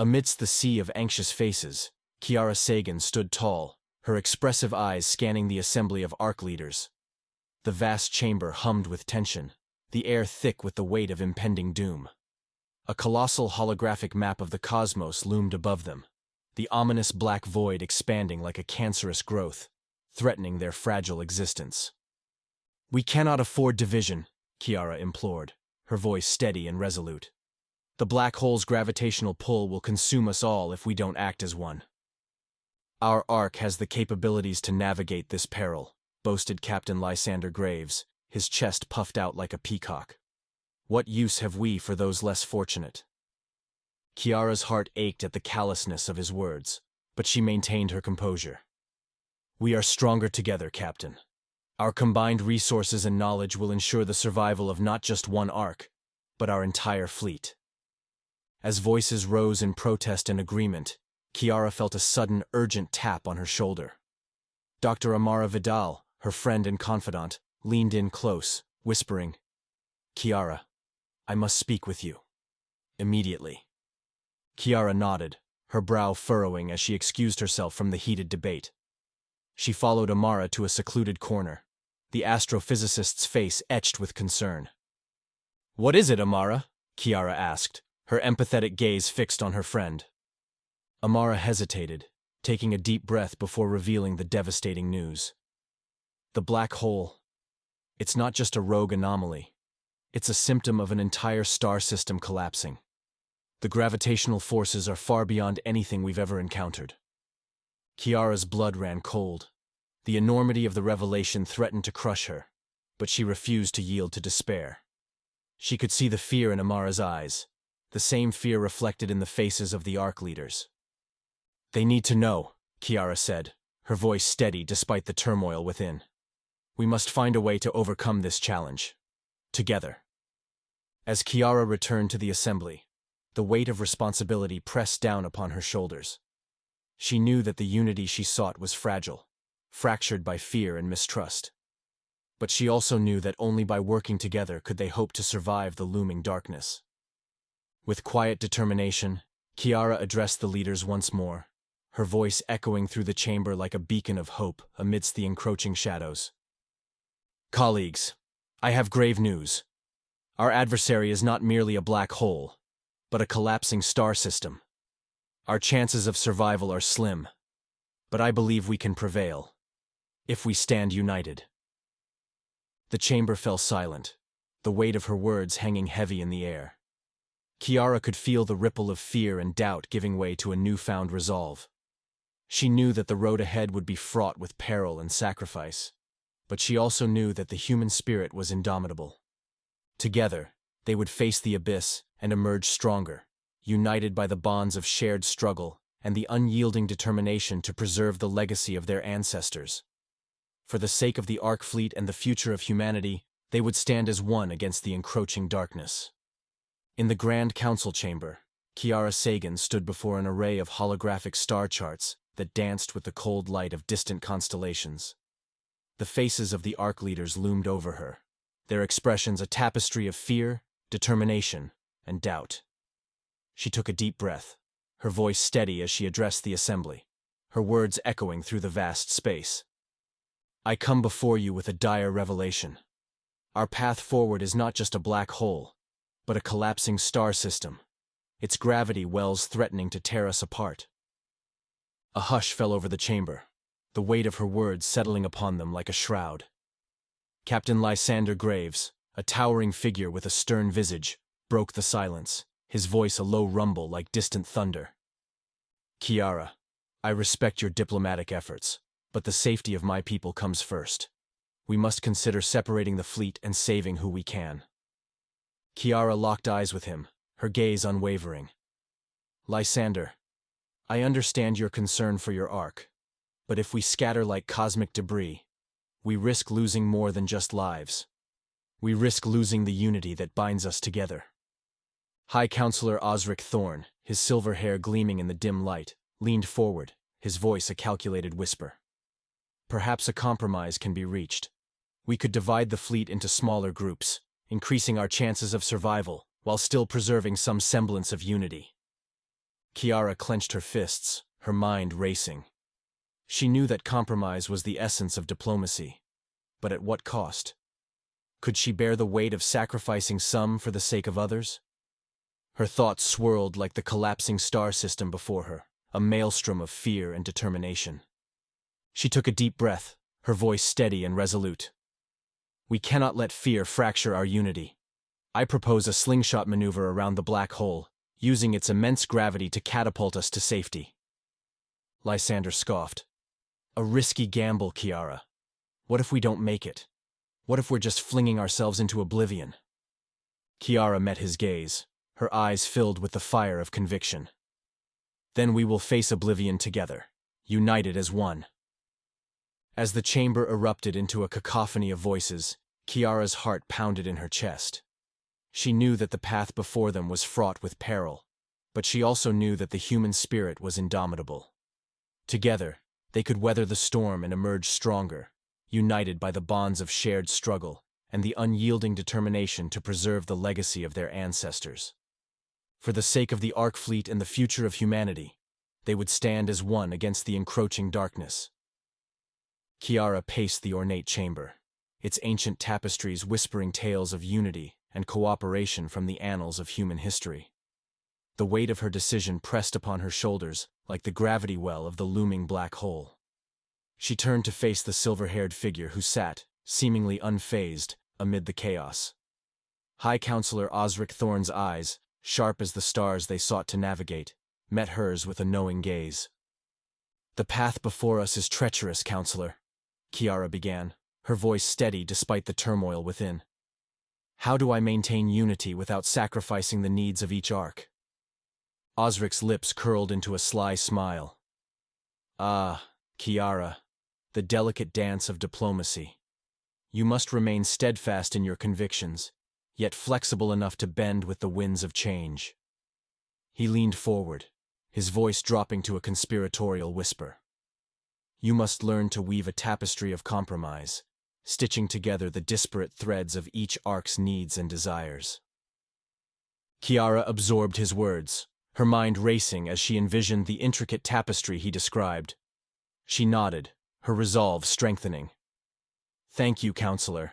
Amidst the sea of anxious faces, Kiara Sagan stood tall, her expressive eyes scanning the assembly of ARC leaders. The vast chamber hummed with tension, the air thick with the weight of impending doom. A colossal holographic map of the cosmos loomed above them, the ominous black void expanding like a cancerous growth, threatening their fragile existence. "We cannot afford division," Kiara implored, her voice steady and resolute. "The black hole's gravitational pull will consume us all if we don't act as one." "Our ARC has the capabilities to navigate this peril," boasted Captain Lysander Graves, his chest puffed out like a peacock. "What use have we for those less fortunate?" Kiara's heart ached at the callousness of his words, but she maintained her composure. "We are stronger together, Captain. Our combined resources and knowledge will ensure the survival of not just one ARC, but our entire fleet." As voices rose in protest and agreement, Kiara felt a sudden, urgent tap on her shoulder. Dr. Amara Vidal, her friend and confidant, leaned in close, whispering, "Kiara, I must speak with you. Immediately." Kiara nodded, her brow furrowing as she excused herself from the heated debate. She followed Amara to a secluded corner, the astrophysicist's face etched with concern. "What is it, Amara?" Kiara asked, her empathetic gaze fixed on her friend. Amara hesitated, taking a deep breath before revealing the devastating news. "The black hole. It's not just a rogue anomaly. It's a symptom of an entire star system collapsing. The gravitational forces are far beyond anything we've ever encountered." Kiara's blood ran cold. The enormity of the revelation threatened to crush her, but she refused to yield to despair. She could see the fear in Amara's eyes, the same fear reflected in the faces of the ARC leaders. "They need to know," Kiara said, her voice steady despite the turmoil within. "We must find a way to overcome this challenge. Together." As Kiara returned to the assembly, the weight of responsibility pressed down upon her shoulders. She knew that the unity she sought was fragile, fractured by fear and mistrust. But she also knew that only by working together could they hope to survive the looming darkness. With quiet determination, Kiara addressed the leaders once more, her voice echoing through the chamber like a beacon of hope amidst the encroaching shadows. "Colleagues, I have grave news. Our adversary is not merely a black hole, but a collapsing star system. Our chances of survival are slim, but I believe we can prevail, if we stand united." The chamber fell silent, the weight of her words hanging heavy in the air. Kiara could feel the ripple of fear and doubt giving way to a newfound resolve. She knew that the road ahead would be fraught with peril and sacrifice, but she also knew that the human spirit was indomitable. Together, they would face the abyss and emerge stronger, united by the bonds of shared struggle and the unyielding determination to preserve the legacy of their ancestors. For the sake of the ARC fleet and the future of humanity, they would stand as one against the encroaching darkness. In the Grand Council chamber, Kiara Sagan stood before an array of holographic star charts that danced with the cold light of distant constellations. The faces of the ARC leaders loomed over her, their expressions a tapestry of fear, determination, and doubt. She took a deep breath, her voice steady as she addressed the assembly, her words echoing through the vast space. "I come before you with a dire revelation. Our path forward is not just a black hole, but a collapsing star system, its gravity wells threatening to tear us apart." A hush fell over the chamber, the weight of her words settling upon them like a shroud. Captain Lysander Graves, a towering figure with a stern visage, broke the silence, his voice a low rumble like distant thunder. "Kiara, I respect your diplomatic efforts, but the safety of my people comes first. We must consider separating the fleet and saving who we can." Kiara locked eyes with him, her gaze unwavering. "Lysander, I understand your concern for your ARC, but if we scatter like cosmic debris, we risk losing more than just lives. We risk losing the unity that binds us together." High Counselor Osric Thorne, his silver hair gleaming in the dim light, leaned forward, his voice a calculated whisper. "Perhaps a compromise can be reached. We could divide the fleet into smaller groups, increasing our chances of survival while still preserving some semblance of unity." Kiara clenched her fists, her mind racing. She knew that compromise was the essence of diplomacy. But at what cost? Could she bear the weight of sacrificing some for the sake of others? Her thoughts swirled like the collapsing star system before her, a maelstrom of fear and determination. She took a deep breath, her voice steady and resolute. We cannot let fear fracture our unity. I propose a slingshot maneuver around the black hole, using its immense gravity to catapult us to safety. Lysander scoffed. A risky gamble, Kiara. What if we don't make it? What if we're just flinging ourselves into oblivion? Kiara met his gaze, her eyes filled with the fire of conviction. Then we will face oblivion together, united as one. As the chamber erupted into a cacophony of voices, Kiara's heart pounded in her chest. She knew that the path before them was fraught with peril, but she also knew that the human spirit was indomitable. Together, they could weather the storm and emerge stronger, united by the bonds of shared struggle and the unyielding determination to preserve the legacy of their ancestors. For the sake of the Ark fleet and the future of humanity, they would stand as one against the encroaching darkness. Kiara paced the ornate chamber, its ancient tapestries whispering tales of unity and cooperation from the annals of human history. The weight of her decision pressed upon her shoulders like the gravity well of the looming black hole. She turned to face the silver-haired figure who sat, seemingly unfazed, amid the chaos. High Counselor Osric Thorne's eyes, sharp as the stars they sought to navigate, met hers with a knowing gaze. The path before us is treacherous, Counselor, Kiara began, her voice steady despite the turmoil within. How do I maintain unity without sacrificing the needs of each Ark? Osric's lips curled into a sly smile. Ah, Kiara, the delicate dance of diplomacy. You must remain steadfast in your convictions, yet flexible enough to bend with the winds of change. He leaned forward, his voice dropping to a conspiratorial whisper. You must learn to weave a tapestry of compromise, stitching together the disparate threads of each Ark's needs and desires. Kiara absorbed his words, her mind racing as she envisioned the intricate tapestry he described. She nodded, her resolve strengthening. Thank you, Counselor.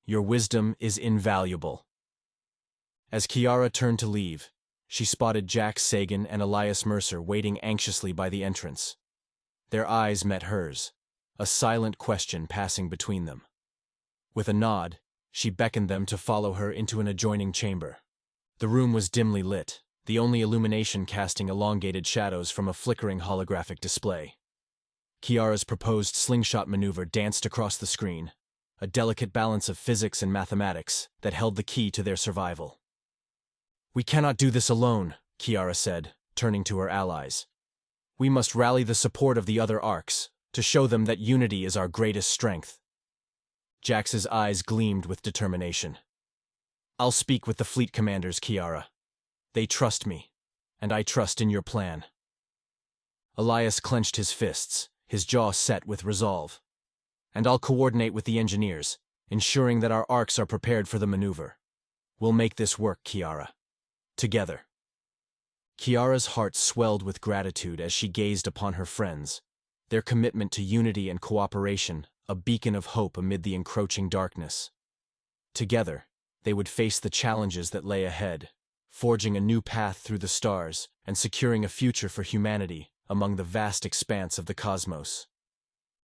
Your wisdom is invaluable. As Kiara turned to leave, she spotted Jack Sagan and Elias Mercer waiting anxiously by the entrance. Their eyes met hers, a silent question passing between them. With a nod, she beckoned them to follow her into an adjoining chamber. The room was dimly lit, the only illumination casting elongated shadows from a flickering holographic display. Kiara's proposed slingshot maneuver danced across the screen, a delicate balance of physics and mathematics that held the key to their survival. We cannot do this alone, Kiara said, turning to her allies. We must rally the support of the other Arks, to show them that unity is our greatest strength. Jax's eyes gleamed with determination. I'll speak with the fleet commanders, Kiara. They trust me, and I trust in your plan. Elias clenched his fists, his jaw set with resolve. And I'll coordinate with the engineers, ensuring that our Arks are prepared for the maneuver. We'll make this work, Kiara. Together. Kiara's heart swelled with gratitude as she gazed upon her friends, their commitment to unity and cooperation, a beacon of hope amid the encroaching darkness. Together, they would face the challenges that lay ahead, forging a new path through the stars and securing a future for humanity among the vast expanse of the cosmos.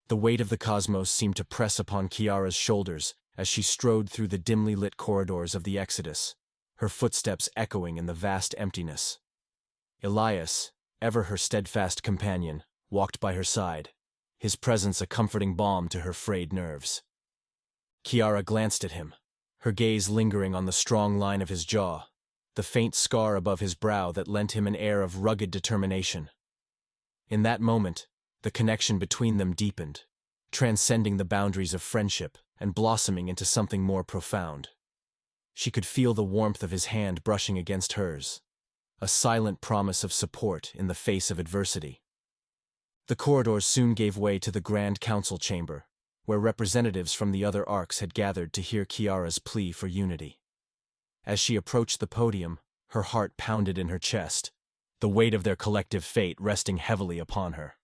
The weight of the cosmos seemed to press upon Kiara's shoulders as she strode through the dimly lit corridors of the Exodus, her footsteps echoing in the vast emptiness. Elias, ever her steadfast companion, walked by her side, his presence a comforting balm to her frayed nerves. Kiara glanced at him, her gaze lingering on the strong line of his jaw, the faint scar above his brow that lent him an air of rugged determination. In that moment, the connection between them deepened, transcending the boundaries of friendship and blossoming into something more profound. She could feel the warmth of his hand brushing against hers, a silent promise of support in the face of adversity. The corridors soon gave way to the Grand Council chamber, where representatives from the other Arks had gathered to hear Kiara's plea for unity. As she approached the podium, her heart pounded in her chest, the weight of their collective fate resting heavily upon her.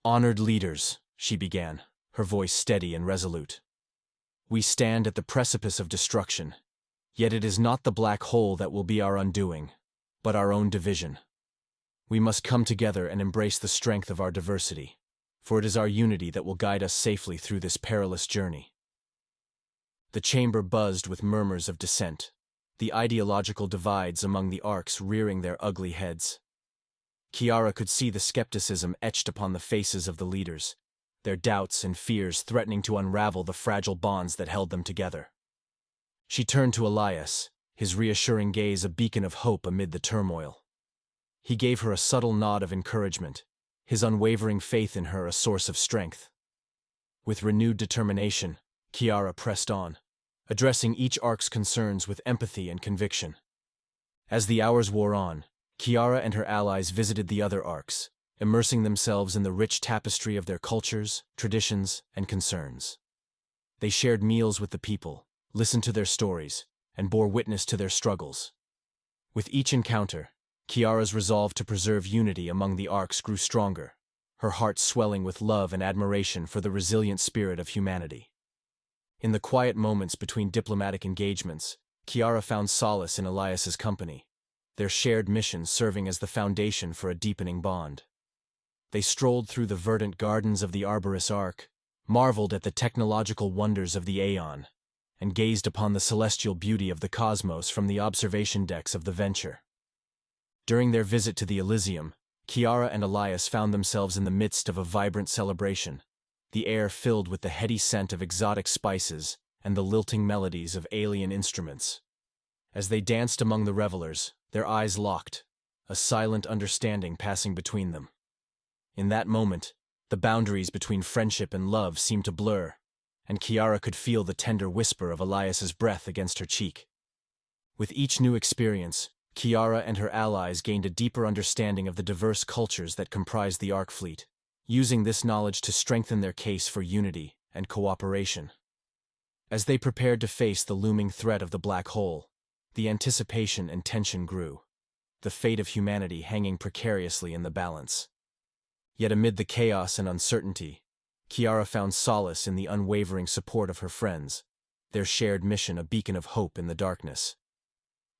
"Honored leaders," she began, her voice steady and resolute. "We stand at the precipice of destruction, yet it is not the black hole that will be our undoing, but our own division. We must come together and embrace the strength of our diversity, for it is our unity that will guide us safely through this perilous journey." The chamber buzzed with murmurs of dissent, the ideological divides among the arcs rearing their ugly heads. Kiara could see the skepticism etched upon the faces of the leaders, their doubts and fears threatening to unravel the fragile bonds that held them together. She turned to Elias, his reassuring gaze a beacon of hope amid the turmoil. He gave her a subtle nod of encouragement, his unwavering faith in her a source of strength. With renewed determination, Kiara pressed on, addressing each arc's concerns with empathy and conviction. As the hours wore on, Kiara and her allies visited the other arcs, immersing themselves in the rich tapestry of their cultures, traditions, and concerns. They shared meals with the people, listened to their stories, and bore witness to their struggles. With each encounter, Kiara's resolve to preserve unity among the arcs grew stronger, her heart swelling with love and admiration for the resilient spirit of humanity. In the quiet moments between diplomatic engagements, Kiara found solace in Elias's company, their shared mission serving as the foundation for a deepening bond. They strolled through the verdant gardens of the Arborous Arc, marveled at the technological wonders of the Aeon, and gazed upon the celestial beauty of the cosmos from the observation decks of the Venture. During their visit to the Elysium, Kiara and Elias found themselves in the midst of a vibrant celebration, the air filled with the heady scent of exotic spices and the lilting melodies of alien instruments. As they danced among the revelers, their eyes locked, a silent understanding passing between them. In that moment, the boundaries between friendship and love seemed to blur, and Kiara could feel the tender whisper of Elias's breath against her cheek. With each new experience, Kiara and her allies gained a deeper understanding of the diverse cultures that comprised the Ark fleet, using this knowledge to strengthen their case for unity and cooperation. As they prepared to face the looming threat of the black hole, the anticipation and tension grew, the fate of humanity hanging precariously in the balance. Yet amid the chaos and uncertainty, Kiara found solace in the unwavering support of her friends, their shared mission a beacon of hope in the darkness.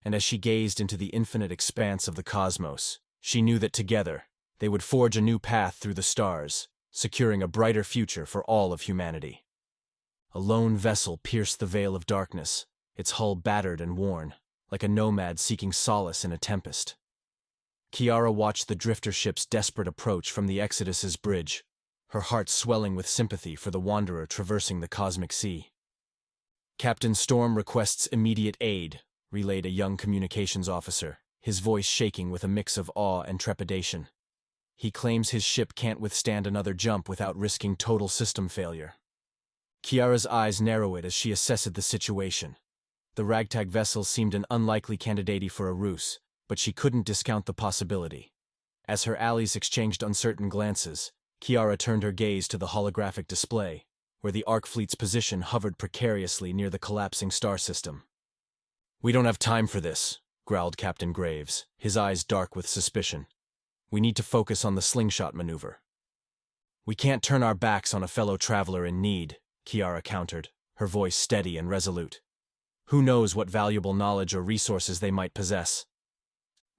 And as she gazed into the infinite expanse of the cosmos, she knew that together, they would forge a new path through the stars, securing a brighter future for all of humanity. A lone vessel pierced the veil of darkness, its hull battered and worn, like a nomad seeking solace in a tempest. Kiara watched the drifter ship's desperate approach from the Exodus's bridge, her heart swelling with sympathy for the wanderer traversing the cosmic sea. "Captain Storm requests immediate aid," relayed a young communications officer, his voice shaking with a mix of awe and trepidation. "He claims his ship can't withstand another jump without risking total system failure." Kiara's eyes narrowed as she assessed the situation. The ragtag vessel seemed an unlikely candidate for a ruse, but she couldn't discount the possibility. As her allies exchanged uncertain glances, Kiara turned her gaze to the holographic display, where the Ark fleet's position hovered precariously near the collapsing star system. "We don't have time for this," growled Captain Graves, his eyes dark with suspicion. "We need to focus on the slingshot maneuver." "We can't turn our backs on a fellow traveler in need," Kiara countered, her voice steady and resolute. "Who knows what valuable knowledge or resources they might possess?"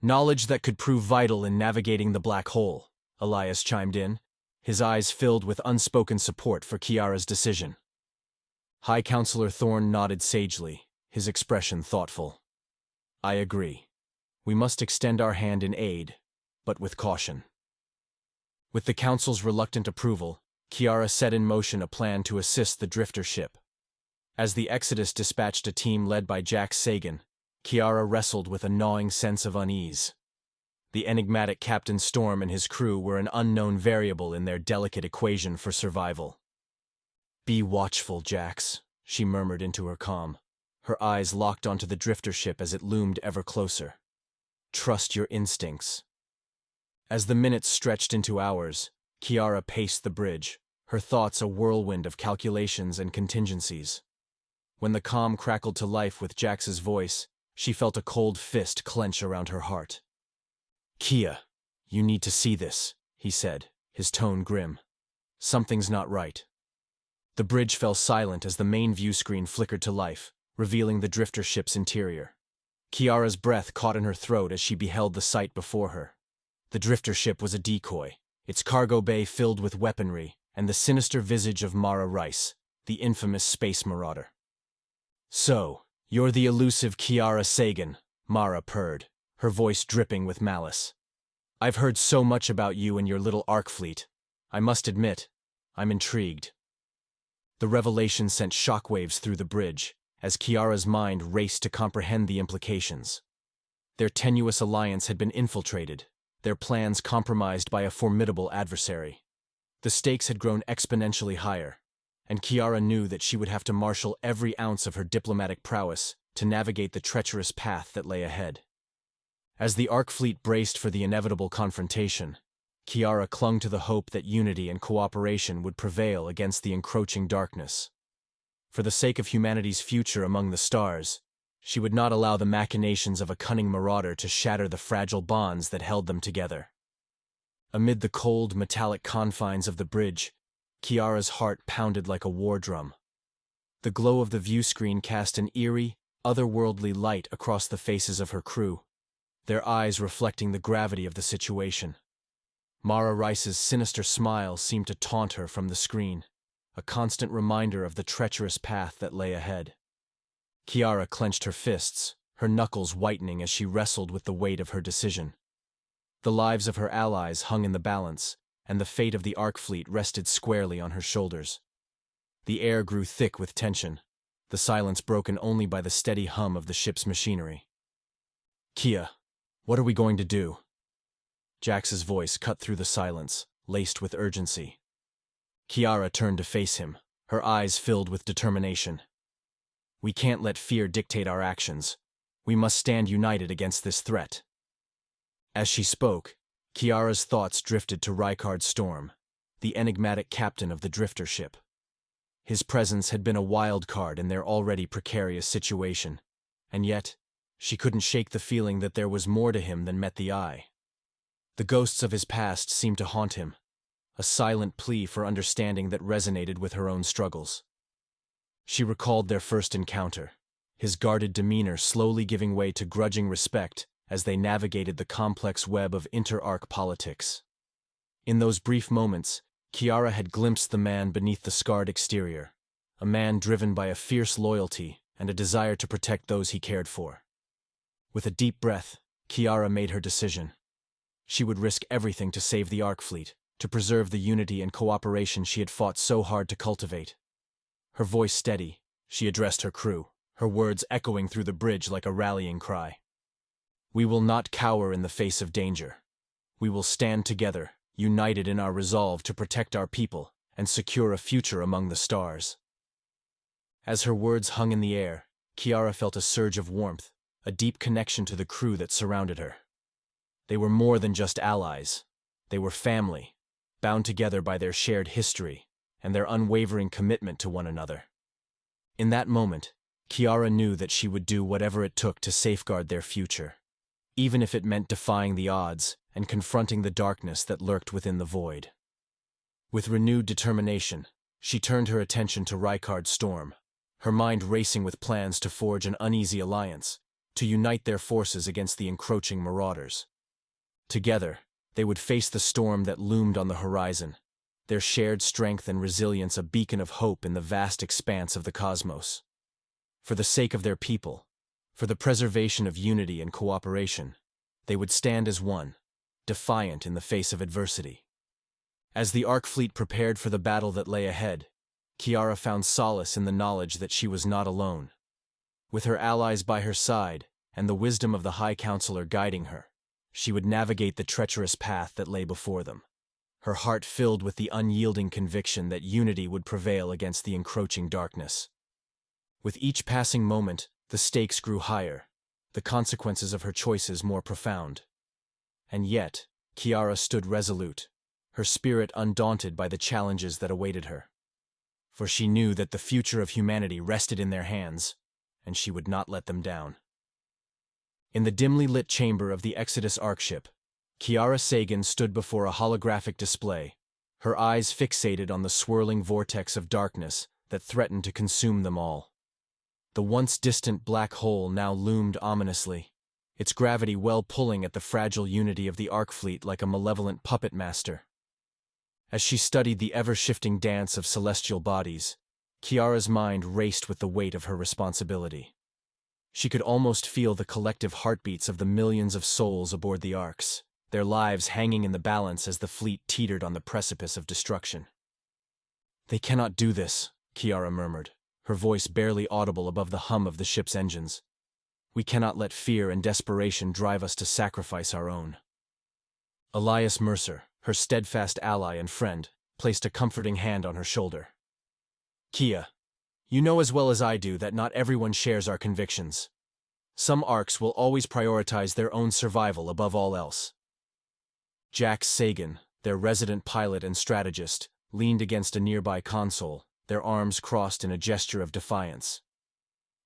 "Knowledge that could prove vital in navigating the black hole," Elias chimed in, his eyes filled with unspoken support for Kiara's decision. High Counselor Thorne nodded sagely, his expression thoughtful. "I agree. We must extend our hand in aid, but with caution." With the Council's reluctant approval, Kiara set in motion a plan to assist the drifter ship. As the Exodus dispatched a team led by Jack Sagan, Kiara wrestled with a gnawing sense of unease. The enigmatic Captain Storm and his crew were an unknown variable in their delicate equation for survival. "Be watchful, Jax," she murmured into her calm, her eyes locked onto the drifter ship as it loomed ever closer. "Trust your instincts." As the minutes stretched into hours, Kiara paced the bridge, her thoughts a whirlwind of calculations and contingencies. When the comm crackled to life with Jax's voice, she felt a cold fist clench around her heart. Kia, you need to see this, he said, his tone grim. Something's not right. The bridge fell silent as the main view screen flickered to life, revealing the drifter ship's interior. Kiara's breath caught in her throat as she beheld the sight before her. The drifter ship was a decoy, its cargo bay filled with weaponry, and the sinister visage of Mara Rice, the infamous space marauder. So, you're the elusive Kiara Sagan, Mara purred, her voice dripping with malice. I've heard so much about you and your little arc fleet. I must admit, I'm intrigued. The revelation sent shockwaves through the bridge, as Kiara's mind raced to comprehend the implications. Their tenuous alliance had been infiltrated, their plans compromised by a formidable adversary. The stakes had grown exponentially higher, and Kiara knew that she would have to marshal every ounce of her diplomatic prowess to navigate the treacherous path that lay ahead. As the Ark fleet braced for the inevitable confrontation, Kiara clung to the hope that unity and cooperation would prevail against the encroaching darkness. For the sake of humanity's future among the stars, she would not allow the machinations of a cunning marauder to shatter the fragile bonds that held them together. Amid the cold, metallic confines of the bridge, Kiara's heart pounded like a war drum. The glow of the view screen cast an eerie, otherworldly light across the faces of her crew, their eyes reflecting the gravity of the situation. Mara Rice's sinister smile seemed to taunt her from the screen, a constant reminder of the treacherous path that lay ahead. Kiara clenched her fists, her knuckles whitening as she wrestled with the weight of her decision. The lives of her allies hung in the balance, and the fate of the Ark fleet rested squarely on her shoulders. The air grew thick with tension, the silence broken only by the steady hum of the ship's machinery. Kia, what are we going to do? Jax's voice cut through the silence, laced with urgency. Kiara turned to face him, her eyes filled with determination. We can't let fear dictate our actions. We must stand united against this threat. As she spoke, Kiara's thoughts drifted to Rykard Storm, the enigmatic captain of the drifter ship. His presence had been a wild card in their already precarious situation, and yet, she couldn't shake the feeling that there was more to him than met the eye. The ghosts of his past seemed to haunt him, a silent plea for understanding that resonated with her own struggles. She recalled their first encounter, his guarded demeanor slowly giving way to grudging respect as they navigated the complex web of inter-arc politics. In those brief moments, Kiara had glimpsed the man beneath the scarred exterior, a man driven by a fierce loyalty and a desire to protect those he cared for. With a deep breath, Kiara made her decision. She would risk everything to save the Ark fleet, to preserve the unity and cooperation she had fought so hard to cultivate. Her voice steady, she addressed her crew, her words echoing through the bridge like a rallying cry. We will not cower in the face of danger. We will stand together, united in our resolve to protect our people and secure a future among the stars. As her words hung in the air, Kiara felt a surge of warmth, a deep connection to the crew that surrounded her. They were more than just allies. They were family, bound together by their shared history and their unwavering commitment to one another. In that moment, Kiara knew that she would do whatever it took to safeguard their future, even if it meant defying the odds and confronting the darkness that lurked within the void. With renewed determination, she turned her attention to Rykard Storm, her mind racing with plans to forge an uneasy alliance, to unite their forces against the encroaching marauders. Together, they would face the storm that loomed on the horizon, their shared strength and resilience a beacon of hope in the vast expanse of the cosmos. For the sake of their people, for the preservation of unity and cooperation, they would stand as one, defiant in the face of adversity. As the Ark fleet prepared for the battle that lay ahead, Kiara found solace in the knowledge that she was not alone. With her allies by her side and the wisdom of the High Counselor guiding her, she would navigate the treacherous path that lay before them, her heart filled with the unyielding conviction that unity would prevail against the encroaching darkness. With each passing moment, the stakes grew higher, the consequences of her choices more profound. And yet, Kiara stood resolute, her spirit undaunted by the challenges that awaited her. For she knew that the future of humanity rested in their hands, and she would not let them down. In the dimly lit chamber of the Exodus Ark ship, Kiara Sagan stood before a holographic display, her eyes fixated on the swirling vortex of darkness that threatened to consume them all. The once distant black hole now loomed ominously, its gravity well pulling at the fragile unity of the Ark fleet like a malevolent puppet master. As she studied the ever-shifting dance of celestial bodies, Kiara's mind raced with the weight of her responsibility. She could almost feel the collective heartbeats of the millions of souls aboard the Arks, their lives hanging in the balance as the fleet teetered on the precipice of destruction. "They cannot do this," Kiara murmured, her voice barely audible above the hum of the ship's engines. "We cannot let fear and desperation drive us to sacrifice our own." Elias Mercer, her steadfast ally and friend, placed a comforting hand on her shoulder. "Kia, you know as well as I do that not everyone shares our convictions. Some Arks will always prioritize their own survival above all else." Jax Sagan, their resident pilot and strategist, leaned against a nearby console, their arms crossed in a gesture of defiance.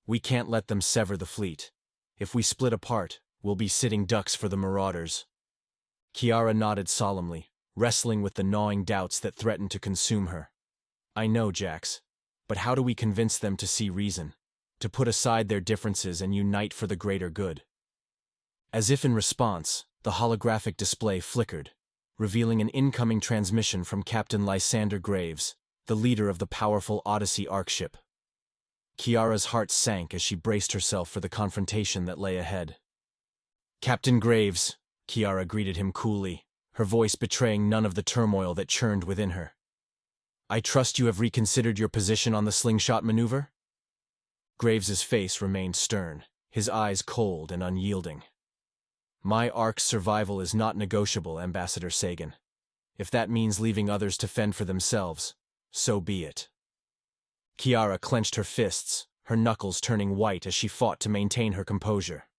"We can't let them sever the fleet. If we split apart, we'll be sitting ducks for the marauders." Kiara nodded solemnly, wrestling with the gnawing doubts that threatened to consume her. "I know, Jax, but how do we convince them to see reason, to put aside their differences and unite for the greater good?" As if in response, the holographic display flickered, revealing an incoming transmission from Captain Lysander Graves, the leader of the powerful Odyssey Ark ship. Kiara's heart sank as she braced herself for the confrontation that lay ahead. "Captain Graves," Kiara greeted him coolly, her voice betraying none of the turmoil that churned within her. "I trust you have reconsidered your position on the slingshot maneuver?" Graves's face remained stern, his eyes cold and unyielding. "My Ark's survival is not negotiable, Ambassador Sagan. If that means leaving others to fend for themselves, so be it." Kiara clenched her fists, her knuckles turning white as she fought to maintain her composure.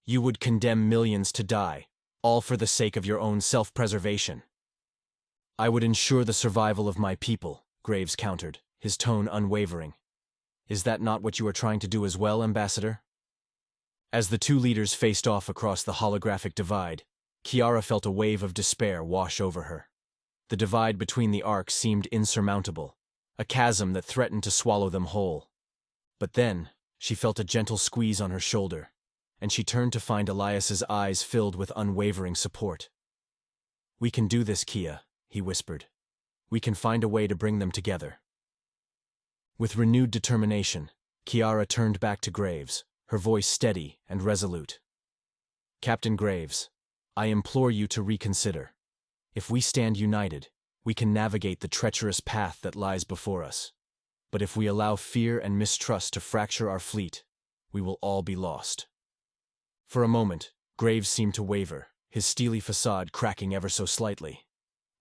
"You would condemn millions to die, all for the sake of your own self-preservation." "I would ensure the survival of my people," Graves countered, his tone unwavering. "Is that not what you are trying to do as well, Ambassador?" As the two leaders faced off across the holographic divide, Kiara felt a wave of despair wash over her. The divide between the Arks seemed insurmountable, a chasm that threatened to swallow them whole. But then, she felt a gentle squeeze on her shoulder, and she turned to find Elias's eyes filled with unwavering support. "We can do this, Kia," he whispered. "We can find a way to bring them together." With renewed determination, Kiara turned back to Graves, her voice steady and resolute. "Captain Graves, I implore you to reconsider. If we stand united, we can navigate the treacherous path that lies before us. But if we allow fear and mistrust to fracture our fleet, we will all be lost." For a moment, Graves seemed to waver, his steely facade cracking ever so slightly.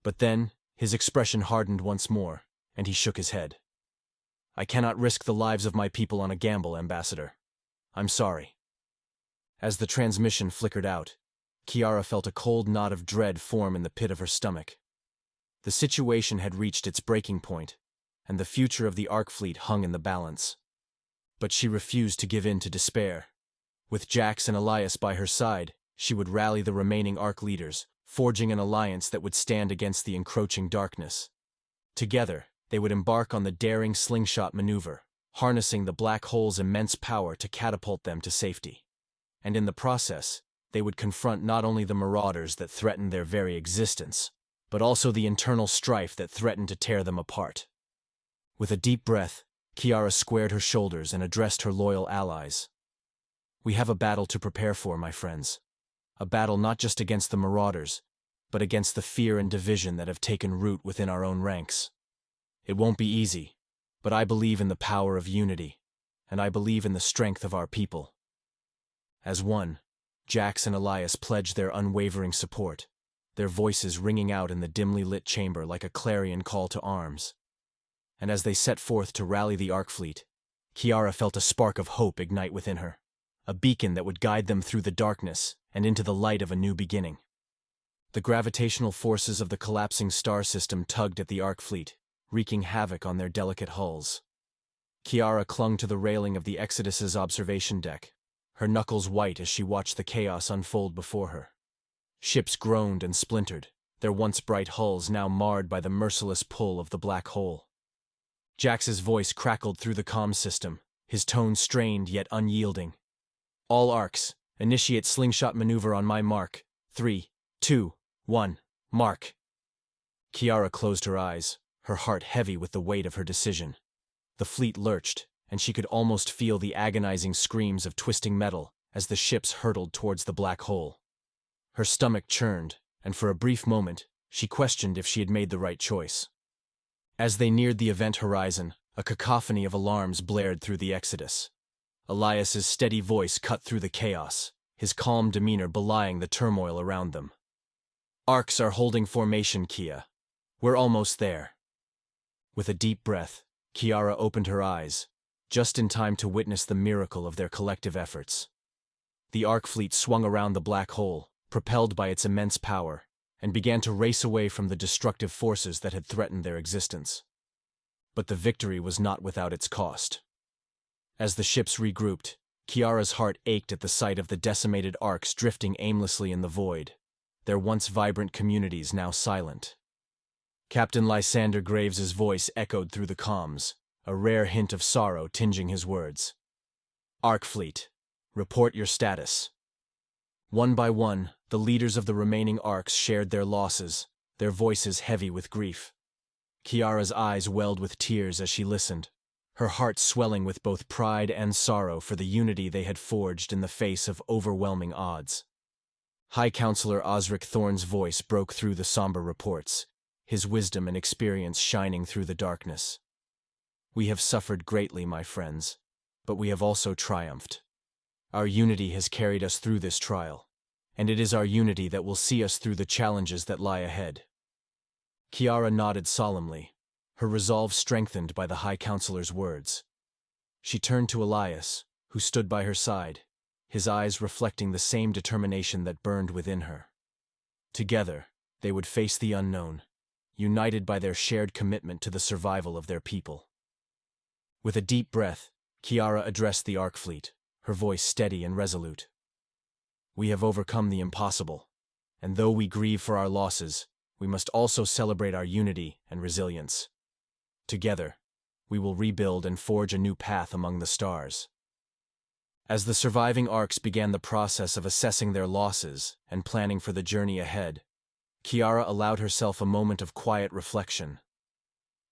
But then, his expression hardened once more, and he shook his head. "I cannot risk the lives of my people on a gamble, Ambassador. I'm sorry." As the transmission flickered out, Kiara felt a cold knot of dread form in the pit of her stomach. The situation had reached its breaking point, and the future of the Ark fleet hung in the balance. But she refused to give in to despair. With Jax and Elias by her side, she would rally the remaining Ark leaders, forging an alliance that would stand against the encroaching darkness. Together, they would embark on the daring slingshot maneuver, harnessing the black hole's immense power to catapult them to safety. And in the process, they would confront not only the marauders that threatened their very existence, but also the internal strife that threatened to tear them apart. With a deep breath, Kiara squared her shoulders and addressed her loyal allies. "We have a battle to prepare for, my friends. A battle not just against the marauders, but against the fear and division that have taken root within our own ranks. It won't be easy, but I believe in the power of unity, and I believe in the strength of our people." As one, Jax and Elias pledged their unwavering support, their voices ringing out in the dimly lit chamber like a clarion call to arms. And as they set forth to rally the Ark fleet, Kiara felt a spark of hope ignite within her, a beacon that would guide them through the darkness and into the light of a new beginning. The gravitational forces of the collapsing star system tugged at the Ark fleet, wreaking havoc on their delicate hulls. Kiara clung to the railing of the Exodus's observation deck, her knuckles white as she watched the chaos unfold before her. Ships groaned and splintered, their once bright hulls now marred by the merciless pull of the black hole. Jax's voice crackled through the comm system, his tone strained yet unyielding. "All arcs, initiate slingshot maneuver on my mark. 3, 2, 1, mark." Kiara closed her eyes, her heart heavy with the weight of her decision. The fleet lurched, and she could almost feel the agonizing screams of twisting metal as the ships hurtled towards the black hole. Her stomach churned, and for a brief moment, she questioned if she had made the right choice. As they neared the event horizon, a cacophony of alarms blared through the exodus. Elias's steady voice cut through the chaos, his calm demeanor belying the turmoil around them. "Arcs are holding formation, Kia. We're almost there." With a deep breath, Kiara opened her eyes, just in time to witness the miracle of their collective efforts. The Arc fleet swung around the black hole, propelled by its immense power, and began to race away from the destructive forces that had threatened their existence. But the victory was not without its cost. As the ships regrouped, Kiara's heart ached at the sight of the decimated arcs drifting aimlessly in the void, their once vibrant communities now silent. Captain Lysander Graves's voice echoed through the comms, a rare hint of sorrow tinging his words. "Arc fleet, report your status." One by one, the leaders of the remaining arcs shared their losses, their voices heavy with grief. Kiara's eyes welled with tears as she listened, her heart swelling with both pride and sorrow for the unity they had forged in the face of overwhelming odds. High Counselor Osric Thorne's voice broke through the somber reports, his wisdom and experience shining through the darkness. "We have suffered greatly, my friends, but we have also triumphed. Our unity has carried us through this trial, and it is our unity that will see us through the challenges that lie ahead." Kiara nodded solemnly, her resolve strengthened by the High Counselor's words. She turned to Elias, who stood by her side, his eyes reflecting the same determination that burned within her. Together, they would face the unknown, united by their shared commitment to the survival of their people. With a deep breath, Kiara addressed the Arc fleet, her voice steady and resolute. "We have overcome the impossible, and though we grieve for our losses, we must also celebrate our unity and resilience. Together, we will rebuild and forge a new path among the stars." As the surviving arcs began the process of assessing their losses and planning for the journey ahead, Kiara allowed herself a moment of quiet reflection.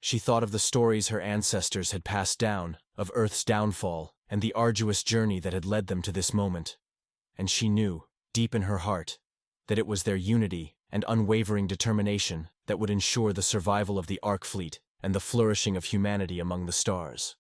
She thought of the stories her ancestors had passed down, of Earth's downfall, and the arduous journey that had led them to this moment, and she knew, deep in her heart, that it was their unity and unwavering determination that would ensure the survival of the Arc fleet and the flourishing of humanity among the stars.